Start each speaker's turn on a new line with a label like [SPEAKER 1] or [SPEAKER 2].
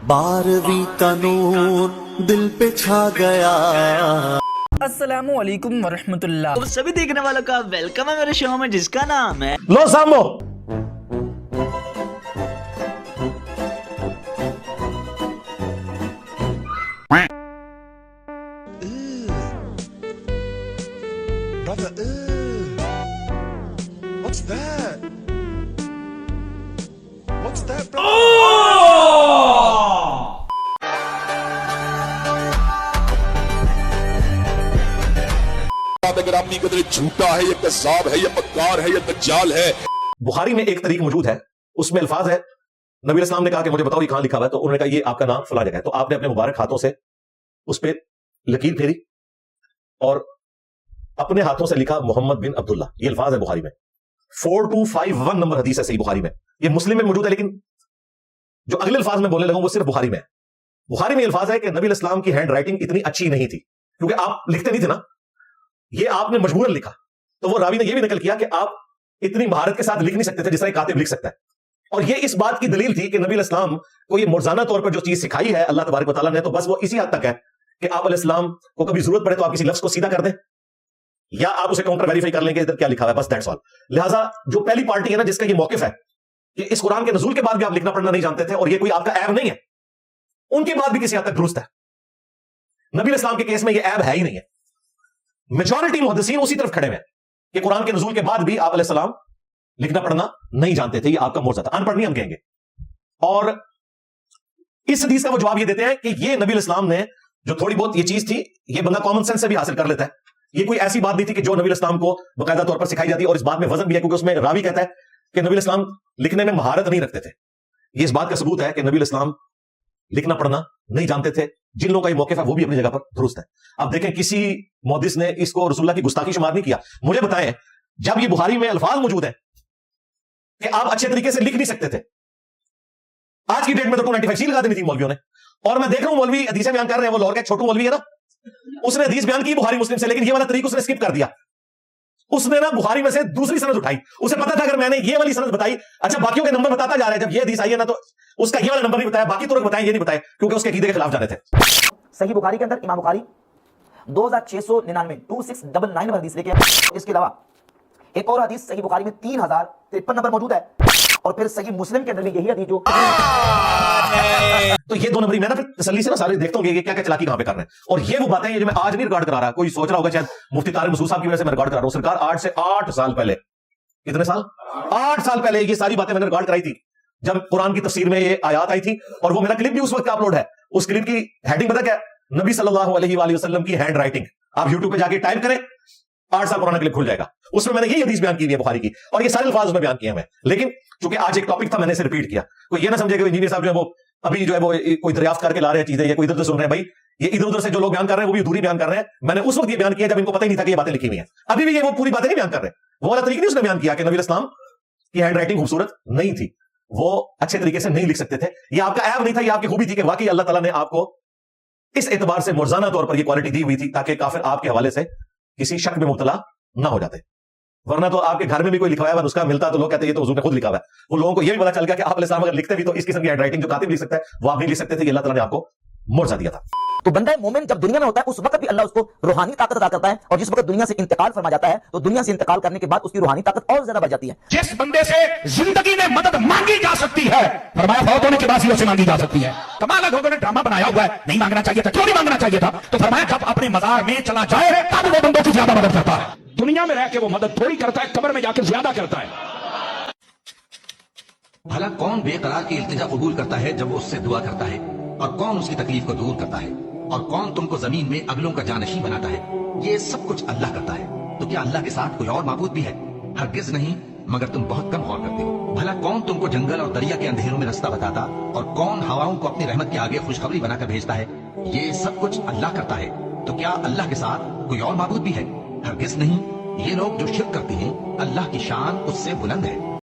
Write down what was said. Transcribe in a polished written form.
[SPEAKER 1] 12वीं का नूर दिल पे छा गया।
[SPEAKER 2] अस्सलामुअलैकुम वरहमतुल्लाह।
[SPEAKER 3] तो सभी देखने वालों का वेलकम है मेरे शो में जिसका नाम है
[SPEAKER 4] लो सामो।
[SPEAKER 5] Brother, what's that? What's that, brother?
[SPEAKER 6] अगर आपकी कदर झूठा है, ये कज़्ज़ाब है, ये मक्कार है, ये दज्जाल है।
[SPEAKER 4] बुखारी में एक तरीक मौजूद है, उसमें अल्फाज है, नबी इस्लाम ने कहा कि मुझे बताओ ये कहां लिखा हुआ है, तो उन्होंने कहा ये आपका नाम फला जगह है। तो आपने अपने मुबारक हाथों से उस पर लकीर फेरी और अपने हाथों से लिखा मोहम्मद बिन अब्दुल्ला। ये अल्फाज है बुखारी में। 4251 नंबर हदीस है सही बुखारी में। ये मुस्लिम में मौजूद है, लेकिन जो अगले अल्फाज में बोलने लगा वो सिर्फ बुखारी में है। बुखारी में अल्फाज है कि नबी इस्लाम की हैंड राइटिंग इतनी अच्छी नहीं थी, क्योंकि आप लिखते नहीं थे ना, ये आपने मजबूरन लिखा। तो वो रावी ने ये भी नकल किया कि आप इतनी महारत के साथ लिख नहीं सकते थे जिस तरह कातिब लिख सकता है। और ये इस बात की दलील थी कि नबी इस्लाम को ये मुर्जाना तौर पर जो चीज सिखाई है अल्लाह तबारक व तआला ने, तो बस वो इसी हद तक है कि आप अलैहिस्सलाम को कभी जरूरत पड़े तो आप किसी लफ्ज को सीधा कर दें या आप उसे काउंटर वेरीफाई कर लेंगे इधर क्या लिखा हुआ है, बस दैट्स ऑल। लिहाजा जो पहली पार्टी है ना जिसका ये मौकिफ है कि इस कुरान के नज़ूल के बाद भी आप लिखना पढ़ना नहीं जानते थे और ये कोई आपका ऐब नहीं है, उनकी बात भी किसी हद तक दुरुस्त है। नबी इस्लाम के केस में ये ऐब है ही नहीं है। मेजॉरिटी मुहद्दिसीन उसी तरफ खड़े हैं कि कुरान के नज़ूल के बाद भी आप अलैहिस्सलाम लिखना पढ़ना नहीं जानते थे, ये आपका मोर्चा था। अनपढ़ नहीं हम कहेंगे। और इस हदीस का वो जवाब ये देते हैं कि ये नबी इस्लाम ने जो थोड़ी बहुत ये चीज थी, ये बंदा कॉमन सेंस से भी हासिल कर लेता है। ये कोई ऐसी बात नहीं थी कि जो नबी इस्लाम को बाकायदा तौर पर सिखाई जाती है। और इस बात में वजन भी है क्योंकि उसमें रावी कहता है कि नबी इस्लाम लिखने में महारत नहीं रखते थे। ये इस बात का सबूत है कि नबी इस्लाम लिखना पढ़ना नहीं जानते थे। जिन लोगों का ये मौके है वो भी अपनी जगह पर दुरुस्त है। अब देखें किसी मुहद्दिस ने इसको रसूलुल्लाह की गुस्ताखी शुमार नहीं किया। मुझे बताएं, जब ये बुखारी में अल्फाज मौजूद है कि आप अच्छे तरीके से लिख नहीं सकते थे, आज की डेट में तो 295 लगा देनी थी मौलवियों ने। और मैं देख रहा हूं मौलवी हदीसें बयान कर रहे हैं, वो लाहौर का छोटू मौलवी है ना, उसने हदीस बयान की बुखारी मुस्लिम से, लेकिन ये वाला तरीका उसने स्किप कर दिया। उसने ना बुखारी में से दूसरी सनद उठाई। उसे पता था अगर मैंने ये वाली सनद बताई, अच्छा बाकियों के नंबर बताता जा रहा है, जब ये हदीस आई है ना तो उसका ये वाला नंबर नहीं बताया, बाकी तुरक बताए, ये नहीं बताए क्योंकि उसके अकीदे के खिलाफ जाने थे।
[SPEAKER 2] सही बुखारी के अंदर इमाम बुखारी 2699 2699 नंबर हदीस लेके आए। इसके अलावा एक और हदीस सही बुखारी में 3053 नंबर मौजूद है। और फिर सही मुस्लिम के अंदर भी यही हदीस जो
[SPEAKER 4] तो ये दो नंबर मैं ना फिर तसल्ली से ना सारे देखता हूँ क्या क्या चलाकी कहां पे कर रहे हैं। और ये वो बातें हैं जो मैं आज नहीं रिकॉर्ड करा रहा। कोई सोच रहा होगा शायद मुफ्ती तारिक मसूद साहब की वजह से मैं रिकॉर्ड करा रहा हूं। सरकार 8 से 8 साल पहले, कितने साल, 8 साल पहले ये सारी बातें मैंने रिकॉर्ड कराई थी जब कुरान की तफसीर में ये आयत आई थी। और वो मेरा क्लिप भी उस वक्त अपलोड है। उस क्लिप की हेडिंग पता क्या, नबी सल्लल्लाहु अलैहि वसल्लम की हैंड राइटिंग। आप यूट्यूब पे जाके टाइप करें, 8 साल पुराना क्लिप खुल जाएगा। उसमें मैंने यही हदीस बयान की है बुखारी की, और ये सारे अल्फाज उसमें बयान किए हैं। लेकिन चूंकि आज एक टॉपिक था मैंने इसे रिपीट किया। कोई ये ना समझे कि इंजीनियर साहब जो है वो अभी जो है वो कोई दरियाफ्त करके ला रहे हैं चीजें, या कोई इधर उधर सुन रहे हैं। भाई ये इधर उधर से जो लोग बयान कर रहे हैं वो भी अधूरी बयान कर रहे हैं। मैंने उस वक्त ये बयान किया जब इनको पता ही नहीं था कि ये बातें लिखी हुई हैं। अभी भी ये वो पूरी बातें नहीं बयान कर रहे। वो वाला तरीका नहीं उसने बयान किया कि नबी इस्लाम की हैंड राइटिंग खूबसूरत नहीं थी, वो अच्छे तरीके से नहीं लिख सकते थे। ये आपका ऐब नहीं था, ये आपकी खूबी थी कि वाकई अल्लाह ताला ने आपको इस एतबार से मुर्जाना तौर पर ये क्वालिटी दी हुई थी ताकि काफिर आपके हवाले से किसी शक में मुब्तला ना हो जाते। वरना तो आपके घर में भी कोई लिखा हुआ है उसका मिलता तो लोग कहते हैं ये तो हुजूर ने खुद लिखा हुआ है। वो लोगों को ये भी पता चल गया कि आप अलैहिस्सलाम अगर लिखते भी तो इस किस्म की हैंड राइटिंग जो कातिब लिख सकता है वो आप नहीं लिख सकते थे। अल्लाह ताला ने आपको मुर्जा दिया था।
[SPEAKER 2] तो बंदा मोमिन जब दुनिया में होता है उस वक्त भी अल्लाह उसको रूहानी ताकत अता करता है। और जिस वक्त दुनिया से इंतकाल फरमा जाता है तो दुनिया से इंतकाल करने के बाद उसकी रूहानी ताकत और ज्यादा बढ़ जाती है।
[SPEAKER 7] जिस बंदे से जिंदगी में मदद मांगी जा सकती है, फरमाया फौत होने के बाद ही उसे मांगी जा सकती है। कमाल लोगों ने ड्रामा बनाया हुआ है, नहीं मांगना चाहिए था, क्यों नहीं मांगना चाहिए था? तो फरमाया जब अपने मजार में चला जाए तब वो बंदों की ज्यादा मदद करता है। दुनिया में रह के वो मदद थोड़ी करता है, कब्र में जाकर ज्यादा करता है।
[SPEAKER 8] भला कौन बेकरार की इल्तिजा कबूल करता है जब वो उससे दुआ करता है, और कौन उसकी तकलीफ को दूर करता है, और कौन तुमको जमीन में अगलों का जानशी बनाता है? ये सब कुछ अल्लाह करता है। तो क्या अल्लाह के साथ कोई और माबूद भी है? हरगिज नहीं, मगर तुम बहुत कम गौर करते हो। भला कौन तुमको जंगल और दरिया के अंधेरों में रास्ता बताता, और कौन हवाओं को अपनी रहमत के आगे खुशखबरी बनाकर भेजता है? ये सब कुछ अल्लाह करता है। तो क्या अल्लाह के साथ कोई और माबूद भी है? हरगिज नहीं। ये लोग जो शिर्क करते हैं, अल्लाह की शान उससे बुलंद है।